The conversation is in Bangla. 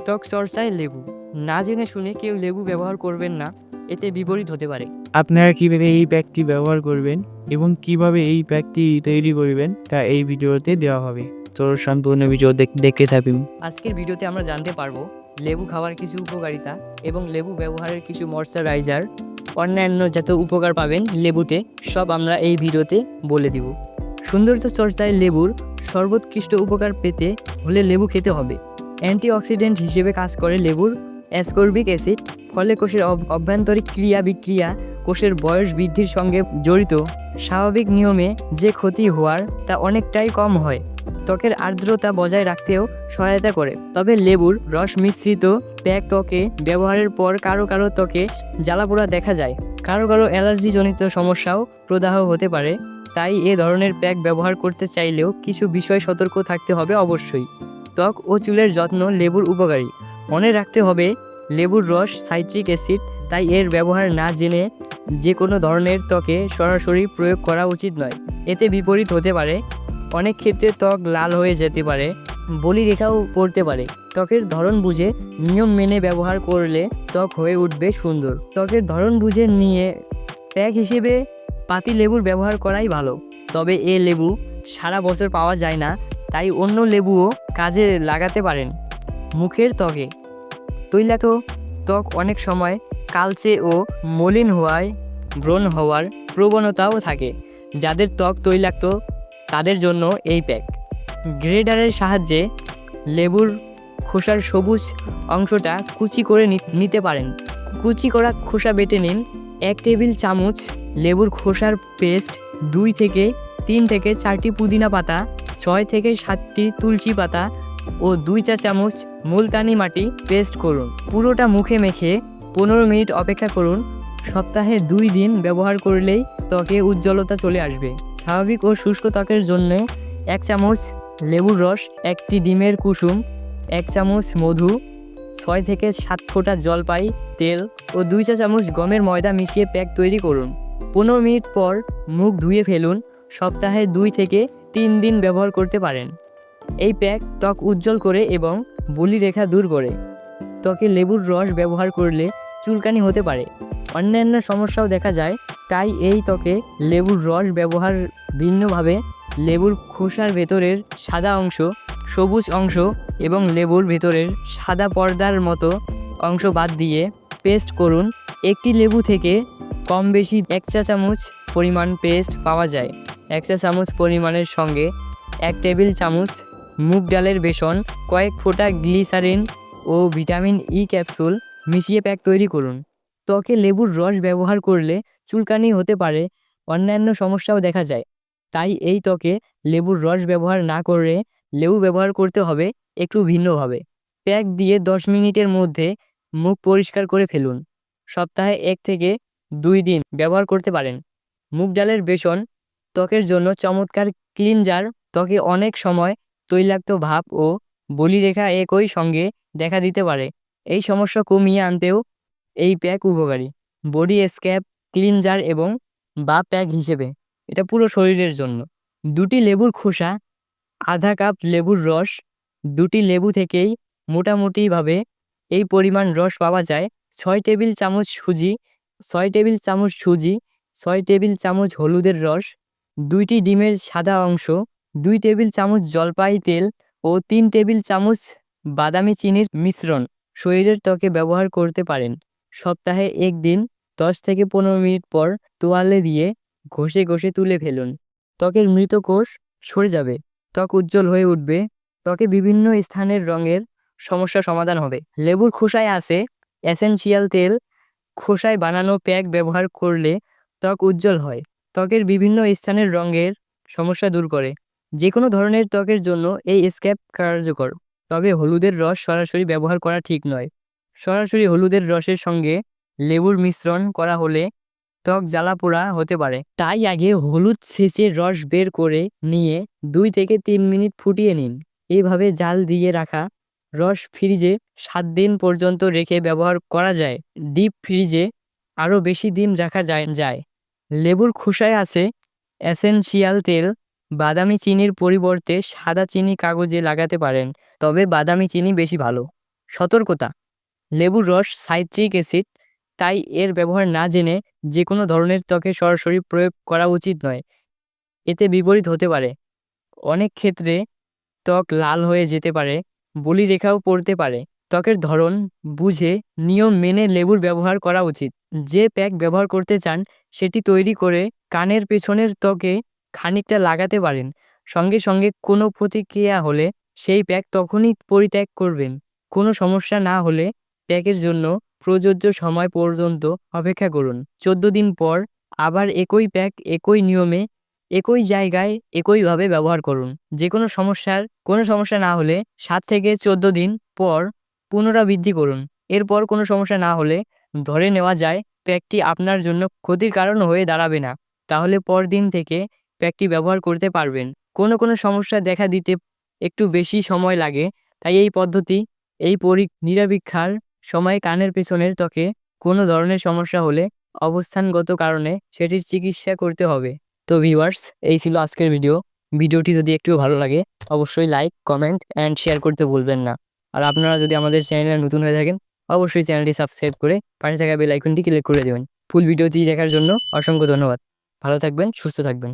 ত্বক চর্চায় লেবু। না জেনে শুনে কেউ লেবু ব্যবহার করবেন না, এতে বিপরীত হতে পারে। আপনারা কিভাবে এই প্যাকটি ব্যবহার করবেন এবং কিভাবে এই প্যাকটি তৈরি করবেন তা এই ভিডিওতে দেওয়া হবে। তো সম্পূর্ণ ভিডিও দেখতে থাকুন। আজকের ভিডিওতে আমরা জানতে পারবো লেবু খাওয়ার কিছু উপকারিতা এবং লেবু ব্যবহারের কিছু ময়শ্চারাইজার, অন্যান্য যত উপকার পাবেন লেবুতে সব আমরা এই ভিডিওতে বলে দিব। সৌন্দর্য চর্চায় লেবুর সর্বোৎকৃষ্ট উপকার পেতে হলে লেবু খেতে হবে। অ্যান্টিঅক্সিডেন্ট হিসেবে কাজ করে লেবুর অ্যাসকর্বিক অ্যাসিড, ফলে কোষের অভ্যন্তরিক ক্রিয়া বিক্রিয়া, কোষের বয়স বৃদ্ধির সঙ্গে জড়িত স্বাভাবিক নিয়মে যে ক্ষতি হওয়ার তা অনেকটাই কম হয়। ত্বকের আর্দ্রতা বজায় রাখতেও সহায়তা করে। তবে লেবুর রস মিশ্রিত প্যাক ত্বকে ব্যবহারের পর কারো কারো ত্বকে জ্বালাপোড়া দেখা যায়, কারো কারো অ্যালার্জিজনিত সমস্যাও প্রদাহ হতে পারে। তাই এ ধরনের প্যাক ব্যবহার করতে চাইলেও কিছু বিষয় সতর্ক থাকতে হবে অবশ্যই। ত্বক ও চুলের যত্ন লেবুর উপকারী। মনে রাখতে হবে লেবুর রস সাইট্রিক অ্যাসিড, তাই এর ব্যবহার না জেনে যে কোনো ধরনের ত্বকে সরাসরি প্রয়োগ করা উচিত নয়, এতে বিপরীত হতে পারে। অনেক ক্ষেত্রে ত্বক লাল হয়ে যেতে পারে, বলিরেখাও পড়তে পারে। ত্বকের ধরন বুঝে নিয়ম মেনে ব্যবহার করলে ত্বক হয়ে উঠবে সুন্দর। ত্বকের ধরন বুঝে নিয়ে প্যাক হিসেবে পাতি লেবুর ব্যবহার করাই ভালো। তবে এ লেবু সারা বছর পাওয়া যায় না, তাই অন্য লেবুও কাজে লাগাতে পারেন। মুখের ত্বকে তৈলাক্ত ত্বক অনেক সময় কালচে ও মলিন হওয়ায় ব্রণ হওয়ার প্রবণতাও থাকে। যাদের ত্বক তৈলাক্ত তাদের জন্য এই প্যাক। গ্রেডারের সাহায্যে লেবুর খোসার সবুজ অংশটা কুচি করে নিতে পারেন। কুচি করা খোসা বেটে নিন। 1 টেবিল চামচ লেবুর খোসার পেস্ট, 2 থেকে 3 থেকে 4টি পুদিনা পাতা, 6 থেকে 7টি তুলসী পাতা ও 2 চা চামচ মুলতানি মাটি পেস্ট করুন। পুরোটা মুখে মেখে 15 মিনিট অপেক্ষা করুন। সপ্তাহে 2 দিন ব্যবহার করলেই ত্বকে উজ্জ্বলতা চলে আসবে। স্বাভাবিক ও শুষ্ক ত্বকের জন্য 1 চামচ লেবুর রস, 1টি ডিমের কুসুম, 1 চামচ মধু, 6 থেকে 7 ফোঁটা জলপাই তেল ও 2 চা চামচ গমের ময়দা মিশিয়ে প্যাক তৈরি করুন। 15 মিনিট পর মুখ ধুয়ে ফেলুন। সপ্তাহে 2 থেকে 3 দিন ব্যবহার করতে পারেন। এই প্যাক ত্বক উজ্জ্বল করে এবং বলিরেখা দূর করে। ত্বকে লেবুর রস ব্যবহার করলে চুলকানি হতে পারে, অন্যান্য সমস্যাও দেখা যায়, তাই এই ত্বকে লেবুর রস ব্যবহার ভিন্নভাবে। লেবুর খোসার ভেতরের সাদা অংশ, সবুজ অংশ এবং লেবুর ভেতরের সাদা পর্দার মতো অংশ বাদ দিয়ে পেস্ট করুন। একটি লেবু থেকে কম বেশি 1 চা চামচ পরিমাণ পেস্ট পাওয়া যায়। 1 চা চামচ পরিমাণের সঙ্গে 1 টেবিল চামচ মুগ ডালের বেসন, কয়েক ফোঁটা গ্লিসারিন ও ভিটামিন ই ক্যাপসুল মিশিয়ে প্যাক তৈরি করুন। ত্বকে লেবুর রস ব্যবহার করলে চুলকানি হতে পারে, অন্যান্য সমস্যাও দেখা যায়, তাই এই ত্বকে লেবুর রস ব্যবহার না করে লেবু ব্যবহার করতে হবে একটু ভিন্নভাবে। প্যাক দিয়ে 10 মিনিটের মধ্যে মুখ পরিষ্কার করে ফেলুন। সপ্তাহে 1 থেকে 2 দিন ব্যবহার করতে পারেন। মুগ ডালের বেসন ত্বকের জন্য চমৎকার ক্লিনজার। ত্বকে অনেক সময় তৈলাক্ত ভাব ও বলিরেখা একই সঙ্গে দেখা দিতে পারে, এই সমস্যা কমিয়ে আনতেও এই প্যাক উপকারী। বডি স্ক্রাব ক্লিনজার এবং বা প্যাক হিসেবে এটা পুরো শরীরের জন্য। 2টি লেবুর খোসা, আধা কাপ লেবুর রস, 2টি লেবু থেকেই মোটামুটিভাবে এই পরিমাণ রস পাওয়া যায়। 6 টেবিল চামচ সুজি, 6 টেবিল চামচ সুজি, 6 টেবিল চামচ হলুদের রস, 2টি ডিমের সাদা অংশ, 2 টেবিল চামচ জলপাই তেল ও 3 টেবিল চামচ বাদামি চিনির মিশ্রণ শরীরের ত্বকে ব্যবহার করতে পারেন। সপ্তাহে 1 দিন 10 থেকে 15 মিনিট পর তোয়ালে দিয়ে ঘষে ঘষে তুলে ফেলুন। ত্বকের মৃত কোষ সরে যাবে, ত্বক উজ্জ্বল হয়ে উঠবে, ত্বকে বিভিন্ন স্থানের রঙের সমস্যা সমাধান হবে। লেবুর খোসায় আছে এসেনশিয়াল তেল। খোসায় বানানো প্যাক ব্যবহার করলে ত্বক উজ্জ্বল হয়, ত্বকের বিভিন্ন স্থানের রঙের সমস্যা দূর করে। যে কোনো ধরনের ত্বকের জন্য এই স্ক্রাব কার্যকর। তবে হলুদের রস সরাসরি ব্যবহার করা ঠিক নয়। সরাসরি হলুদের রসের সঙ্গে লেবুর মিশ্রণ করা হলে ত্বক জ্বালাপোড়া হতে পারে, তাই আগে হলুদ ছেঁচে রস বের করে নিয়ে 2 থেকে 3 মিনিট ফুটিয়ে নিন। এইভাবে জাল দিয়ে রাখা রস ফ্রিজে 7 দিন পর্যন্ত রেখে ব্যবহার করা যায়। ডিপ ফ্রিজে আরও বেশি দিন রাখা যায়। লেবুর খোসায় আছে এসেনশিয়াল তেল। বাদামি চিনির পরিবর্তে সাদা চিনি কাগজে লাগাতে পারেন, তবে বাদামি চিনি বেশি ভালো। সতর্কতা: লেবুর রস সাইট্রিক অ্যাসিড, তাই এর ব্যবহার না জেনে যে কোনো ধরনের ত্বকে সরাসরি প্রয়োগ করা উচিত নয়। এতে বিপরীত হতে পারে। অনেক ক্ষেত্রে ত্বক লাল হয়ে যেতে পারে, বলিরেখাও পড়তে পারে। ত্বকের ধরন বুঝে নিয়ম মেনে লেবুর ব্যবহার করা উচিত। যে প্যাক ব্যবহার করতে চান সেটি তৈরি করে কানের পেছনের ত্বকে খানিকটা লাগাতে পারেন। সঙ্গে সঙ্গে কোনো প্রতিক্রিয়া হলে সেই প্যাক তখনই পরিত্যাগ করবেন। কোনো সমস্যা না হলে প্যাকের জন্য প্রযোজ্য সময় পর্যন্ত অপেক্ষা করুন। 14 দিন পর আবার একই প্যাক একই নিয়মে একই জায়গায় একইভাবে ব্যবহার করুন। যে কোনো সমস্যা না হলে 7 থেকে 14 দিন পর পুনরাবৃত্তি করুন। এরপর কোনো সমস্যা না হলে ধরে নেওয়া যায় প্যাকটি আপনার জন্য ক্ষতির কারণ হয়ে দাঁড়াবে না, তাহলে পরদিন থেকে প্যাকটি ব্যবহার করতে পারবেন। কোনো সমস্যা দেখা দিতে একটু বেশি সময় লাগে, তাই এই নিরীক্ষার সময় কানের পেছনের ত্বকে কোনো ধরনের সমস্যা হলে অবস্থানগত কারণে সেটির চিকিৎসা করতে হবে। তো ভিউয়ার্স, এই ছিল আজকের ভিডিওটি যদি একটু ভালো লাগে অবশ্যই লাইক, কমেন্ট অ্যান্ড শেয়ার করতে ভুলবেন না। আর আপনারা যদি আমাদের চ্যানেলে নতুন হয়ে থাকেন অবশ্যই চ্যানেলটি সাবস্ক্রাইব করে পাশে থাকা বেল আইকনটি ক্লিক করে দেবেন। ফুল ভিডিওটি দেখার জন্য অসংখ্য ধন্যবাদ। ভালো থাকবেন, সুস্থ থাকবেন।